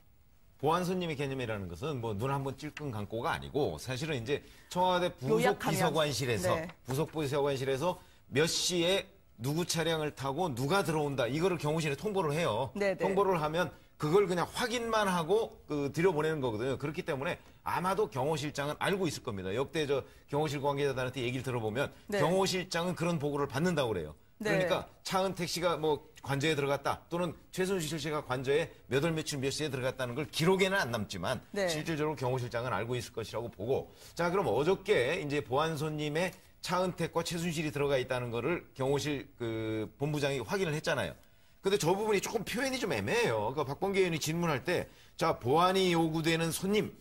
보안 손님의 개념이라는 것은 뭐 눈 한 번 찔끔 감고가 아니고 사실은 이제 청와대 부속 요약하면, 비서관실에서 네. 부속 비서관실에서 몇 시에 누구 차량을 타고 누가 들어온다 이거를 경호실에 통보를 해요. 네네. 통보를 하면 그걸 그냥 확인만 하고 들여보내는 거거든요. 그렇기 때문에 아마도 경호실장은 알고 있을 겁니다. 역대 저 경호실 관계자들한테 얘기를 들어보면 네. 경호실장은 그런 보고를 받는다고 그래요. 그러니까 네. 차은택 씨가 뭐 관저에 들어갔다 또는 최순실 씨가 관저에 몇 월 며칠 몇 시에 들어갔다는 걸 기록에는 안 남지만 네. 실질적으로 경호실장은 알고 있을 것이라고 보고 자 그럼 어저께 이제 보안 손님의 차은택과 최순실이 들어가 있다는 거를 경호실 그 본부장이 확인을 했잖아요. 근데 저 부분이 조금 표현이 좀 애매해요. 그러니까 박범계 의원이 질문할 때 자 보안이 요구되는 손님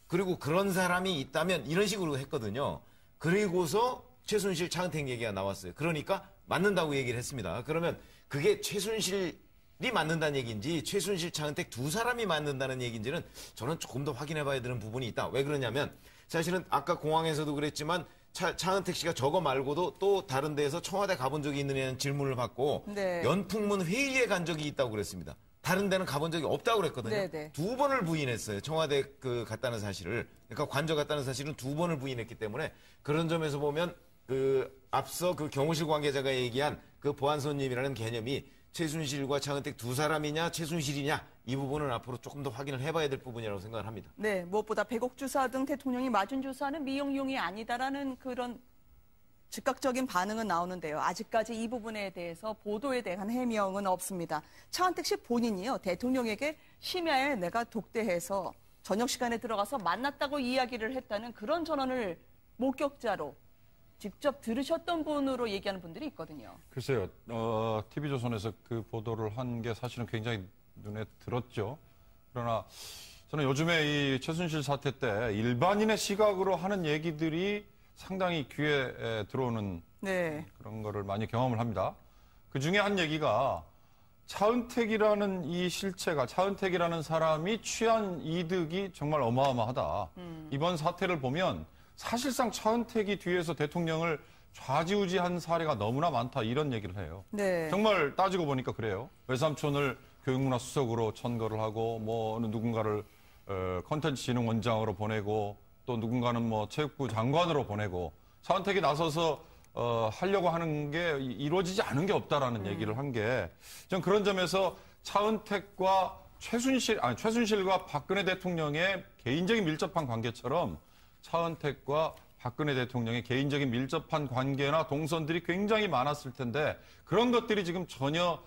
그리고 그런 사람이 있다면 이런 식으로 했거든요. 그리고서 최순실 차은택 얘기가 나왔어요. 그러니까 맞는다고 얘기를 했습니다. 그러면 그게 최순실이 맞는다는 얘기인지 최순실 차은택 두 사람이 맞는다는 얘기인지는 저는 조금 더 확인해 봐야 되는 부분이 있다. 왜 그러냐면 사실은 아까 공항에서도 그랬지만 차은택 씨가 저거 말고도 또 다른 데에서 청와대 가본 적이 있느냐는 질문을 받고 네. 연풍문 회의에 간 적이 있다고 그랬습니다. 다른 데는 가본 적이 없다고 그랬거든요. 네네. 2번을 부인했어요. 청와대 갔다는 사실을. 그러니까 관저 갔다는 사실은 2번을 부인했기 때문에 그런 점에서 보면 앞서 경호실 관계자가 얘기한 그 보안 손님이라는 개념이 최순실과 차은택 두 사람이냐 최순실이냐 이 부분은 앞으로 조금 더 확인을 해봐야 될 부분이라고 생각을 합니다. 네, 무엇보다 배곡 주사 등 대통령이 맞은 주사는 미용용이 아니다라는 그런 즉각적인 반응은 나오는데요. 아직까지 이 부분에 대해서 보도에 대한 해명은 없습니다. 차은택 씨 본인이요. 대통령에게 심야에 내가 독대해서 저녁 시간에 들어가서 만났다고 이야기를 했다는 그런 전언을 목격자로 직접 들으셨던 분으로 얘기하는 분들이 있거든요. 글쎄요. TV조선에서 그 보도를 한 게 사실은 굉장히 눈에 들었죠. 그러나 저는 요즘에 이 최순실 사태 때 일반인의 시각으로 하는 얘기들이 상당히 귀에 들어오는 네. 그런 거를 많이 경험을 합니다. 그 중에 한 얘기가 차은택이라는 이 실체가 차은택이라는 사람이 취한 이득이 정말 어마어마하다. 이번 사태를 보면 사실상 차은택이 뒤에서 대통령을 좌지우지한 사례가 너무나 많다 이런 얘기를 해요. 네. 정말 따지고 보니까 그래요. 외삼촌을 교육문화수석으로 천거를 하고 뭐 어느 누군가를 컨텐츠진흥원장으로 보내고 또 누군가는 뭐 체육부 장관으로 보내고 차은택이 나서서 하려고 하는 게 이루어지지 않은 게 없다라는 얘기를 한 게 전 그런 점에서 차은택과 최순실과 박근혜 대통령의 개인적인 밀접한 관계처럼 차은택과 박근혜 대통령의 개인적인 밀접한 관계나 동선들이 굉장히 많았을 텐데 그런 것들이 지금 전혀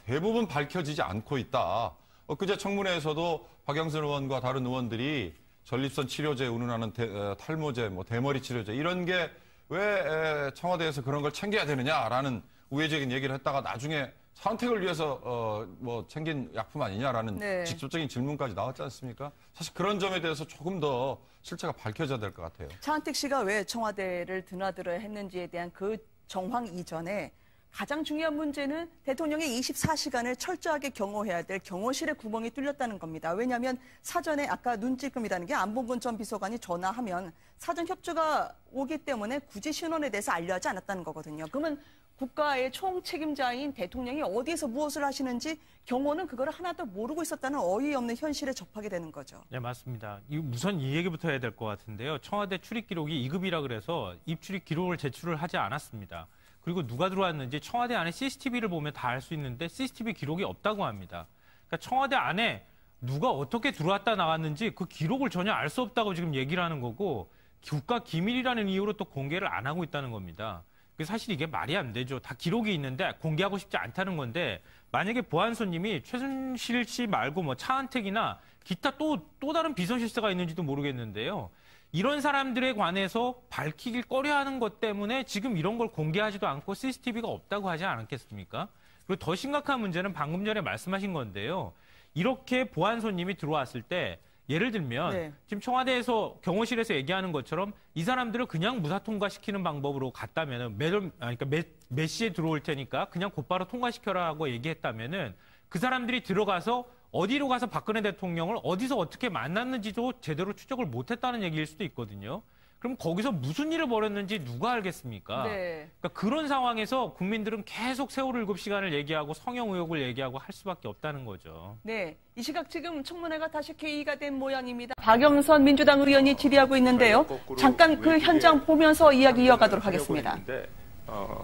대부분 밝혀지지 않고 있다. 엊그제 청문회에서도 박영선 의원과 다른 의원들이 전립선 치료제 운운하는 탈모제, 뭐 대머리 치료제 이런 게 왜 청와대에서 그런 걸 챙겨야 되느냐라는 우회적인 얘기를 했다가 나중에 차은택을 위해서 뭐 챙긴 약품 아니냐라는 네. 직접적인 질문까지 나왔지 않습니까? 사실 그런 점에 대해서 조금 더 실체가 밝혀져야 될 것 같아요. 차은택 씨가 왜 청와대를 드나들어야 했는지에 대한 그 정황 이전에 가장 중요한 문제는 대통령의 24시간을 철저하게 경호해야 될 경호실의 구멍이 뚫렸다는 겁니다. 왜냐하면 사전에 아까 눈찔끔이라는 게 안봉근 전 비서관이 전화하면 사전 협조가 오기 때문에 굳이 신원에 대해서 알려하지 않았다는 거거든요. 그러면 국가의 총책임자인 대통령이 어디에서 무엇을 하시는지 경호는 그걸 하나도 모르고 있었다는 어이없는 현실에 접하게 되는 거죠. 네, 맞습니다. 우선 이 얘기부터 해야 될 것 같은데요. 청와대 출입 기록이 2급이라 그래서 입출입 기록을 제출을 하지 않았습니다. 그리고 누가 들어왔는지 청와대 안에 CCTV를 보면 다 알 수 있는데 CCTV 기록이 없다고 합니다. 그러니까 청와대 안에 누가 어떻게 들어왔다 나왔는지 그 기록을 전혀 알 수 없다고 지금 얘기를 하는 거고 국가 기밀이라는 이유로 또 공개를 안 하고 있다는 겁니다. 사실 이게 말이 안 되죠. 다 기록이 있는데 공개하고 싶지 않다는 건데 만약에 보안 손님이 최순실 씨 말고 뭐 차은택이나 기타 또 다른 비서실세가 있는지도 모르겠는데요. 이런 사람들에 관해서 밝히길 꺼려하는 것 때문에 지금 이런 걸 공개하지도 않고 CCTV가 없다고 하지 않았겠습니까? 그리고 더 심각한 문제는 방금 전에 말씀하신 건데요. 이렇게 보안 손님이 들어왔을 때 예를 들면 네. 지금 청와대에서 경호실에서 얘기하는 것처럼 이 사람들을 그냥 무사 통과시키는 방법으로 갔다면은 그러니까 몇 시에 들어올 테니까 그냥 곧바로 통과시켜라고 얘기했다면은 그 사람들이 들어가서 어디로 가서 박근혜 대통령을 어디서 어떻게 만났는지도 제대로 추적을 못했다는 얘기일 수도 있거든요. 그럼 거기서 무슨 일을 벌였는지 누가 알겠습니까? 네. 그러니까 그런 상황에서 국민들은 계속 세월호 7시간을 얘기하고 성형 의혹을 얘기하고 할 수밖에 없다는 거죠. 네, 이 시각 지금 청문회가 다시 개의가 된 모양입니다. 박영선 민주당 의원이 질의하고 있는데요. 잠깐 그 현장 보면서 이야기 이어가도록 하겠습니다.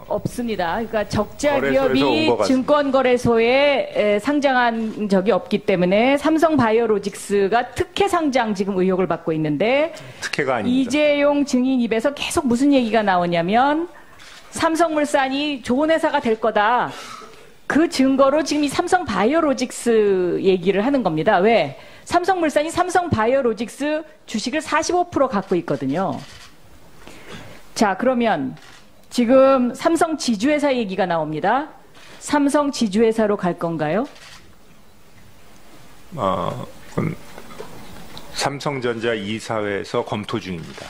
없습니다. 그러니까 적자 기업이 증권거래소에 상장한 적이 없기 때문에 삼성바이오로직스가 특혜 상장 지금 의혹을 받고 있는데 특혜가 아닙니다. 이재용 증인 입에서 계속 무슨 얘기가 나오냐면 삼성물산이 좋은 회사가 될 거다. 그 증거로 지금 이 삼성바이오로직스 얘기를 하는 겁니다. 왜? 삼성물산이 삼성바이오로직스 주식을 45% 갖고 있거든요. 자, 그러면 지금 삼성 지주회사 얘기가 나옵니다. 삼성 지주회사로 갈 건가요? 그건 삼성전자 이사회에서 검토 중입니다.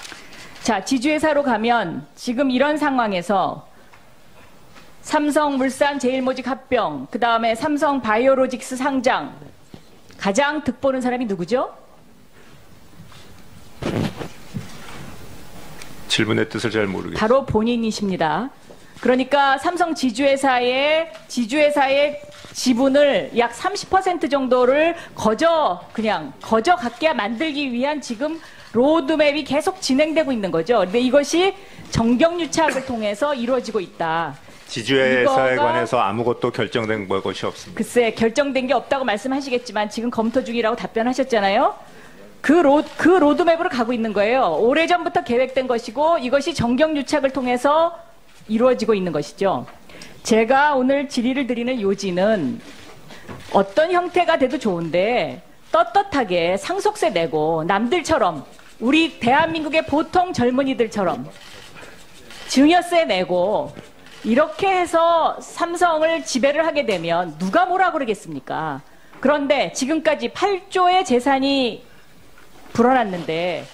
자, 지주회사로 가면 지금 이런 상황에서 삼성물산 제일모직 합병, 그 다음에 삼성바이오로직스 상장, 가장 득보는 사람이 누구죠? 질문의 뜻을 잘 모르겠습니다. 바로 본인이십니다. 그러니까 삼성 지주회사의 지분을 약 30% 정도를 거저 갖게 만들기 위한 지금 로드맵이 계속 진행되고 있는 거죠. 근데 이것이 정경유착을 통해서 이루어지고 있다. 지주회사에 관해서 아무것도 결정된 것이 없습니다. 글쎄, 결정된 게 없다고 말씀하시겠지만 지금 검토 중이라고 답변하셨잖아요. 그 로드맵으로 가고 있는 거예요. 오래전부터 계획된 것이고 이것이 정경유착을 통해서 이루어지고 있는 것이죠. 제가 오늘 질의를 드리는 요지는 어떤 형태가 돼도 좋은데 떳떳하게 상속세 내고 남들처럼 우리 대한민국의 보통 젊은이들처럼 증여세 내고 이렇게 해서 삼성을 지배를 하게 되면 누가 뭐라 그러겠습니까? 그런데 지금까지 8조의 재산이 불어났는데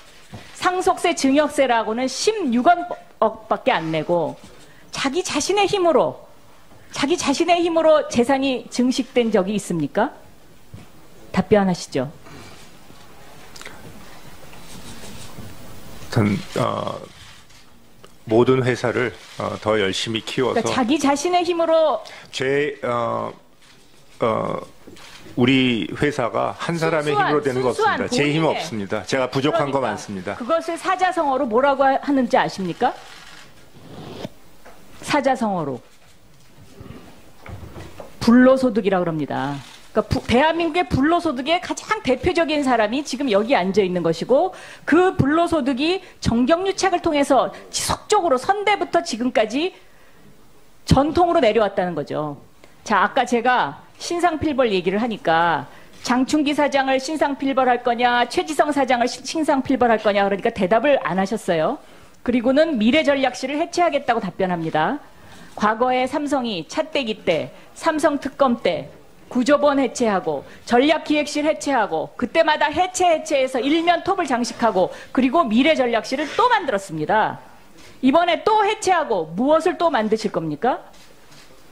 상속세 증여세라고는 16억밖에 안 내고 자기 자신의 힘으로 재산이 증식된 적이 있습니까? 답변하시죠. 모든 회사를 더 열심히 키워서 그러니까 자기 자신의 힘으로 우리 회사가 한 사람의 힘으로 되는 거 없습니다. 제 힘 본인의. 없습니다. 제가 부족한 거 많습니다. 그것을 사자성어로 뭐라고 하는지 아십니까? 사자성어로 불로소득이라고 합니다. 그러니까 대한민국의 불로소득의 가장 대표적인 사람이 지금 여기 앉아 있는 것이고 그 불로소득이 정경유착을 통해서 지속적으로 선대부터 지금까지 전통으로 내려왔다는 거죠. 자, 아까 제가 신상필벌 얘기를 하니까 장충기 사장을 신상필벌할 거냐, 최지성 사장을 신상필벌할 거냐 그러니까 대답을 안 하셨어요. 그리고는 미래전략실을 해체하겠다고 답변합니다. 과거에 삼성이 차떼기 때, 삼성특검 때 구조본 해체하고 전략기획실 해체하고 그때마다 해체해서 일면 톱을 장식하고 그리고 미래전략실을 또 만들었습니다. 이번에 또 해체하고 무엇을 또 만드실 겁니까?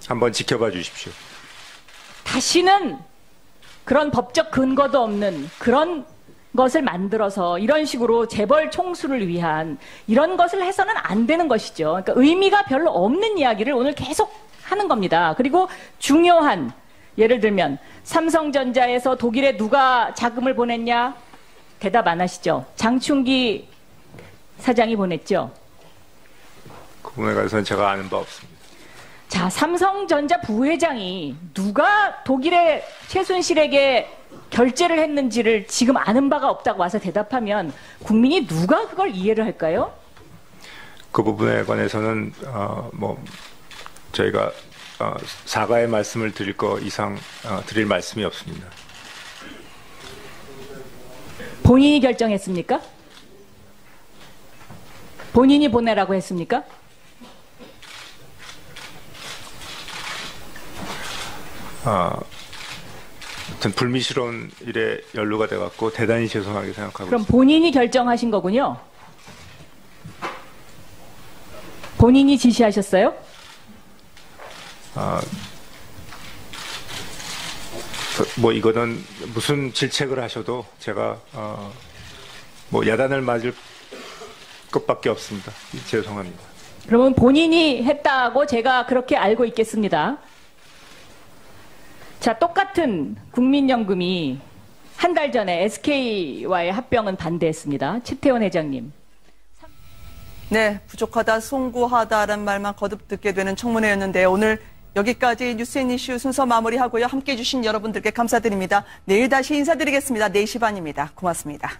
한번 지켜봐 주십시오. 다시는 그런 법적 근거도 없는 그런 것을 만들어서 이런 식으로 재벌 총수를 위한 이런 것을 해서는 안 되는 것이죠. 그러니까 의미가 별로 없는 이야기를 오늘 계속 하는 겁니다. 그리고 중요한 예를 들면 삼성전자에서 독일에 누가 자금을 보냈냐? 대답 안 하시죠. 장충기 사장이 보냈죠. 그 부분에 관해서는 제가 아는 바 없습니다. 자, 삼성전자 부회장이 누가 독일의 최순실에게 결제를 했는지를 지금 아는 바가 없다고 와서 대답하면 국민이 누가 그걸 이해를 할까요? 그 부분에 관해서는 저희가 사과의 말씀을 드릴 거 이상 드릴 말씀이 없습니다. 본인이 결정했습니까? 본인이 보내라고 했습니까? 전 불미스러운 일에 연루가 돼갖고 대단히 죄송하게 생각하고 그럼 있습니다. 본인이 결정하신 거군요. 본인이 지시하셨어요? 뭐 이거는 무슨 질책을 하셔도 제가 뭐 야단을 맞을 것밖에 없습니다. 죄송합니다. 그러면 본인이 했다고 제가 그렇게 알고 있겠습니다. 자, 똑같은 국민연금이 한 달 전에 SK와의 합병은 반대했습니다. 최태원 회장님. 네, 부족하다, 송구하다라는 말만 거듭 듣게 되는 청문회였는데요. 오늘 여기까지 뉴스앤 이슈 순서 마무리하고요. 함께해 주신 여러분들께 감사드립니다. 내일 다시 인사드리겠습니다. 4시 반입니다. 고맙습니다.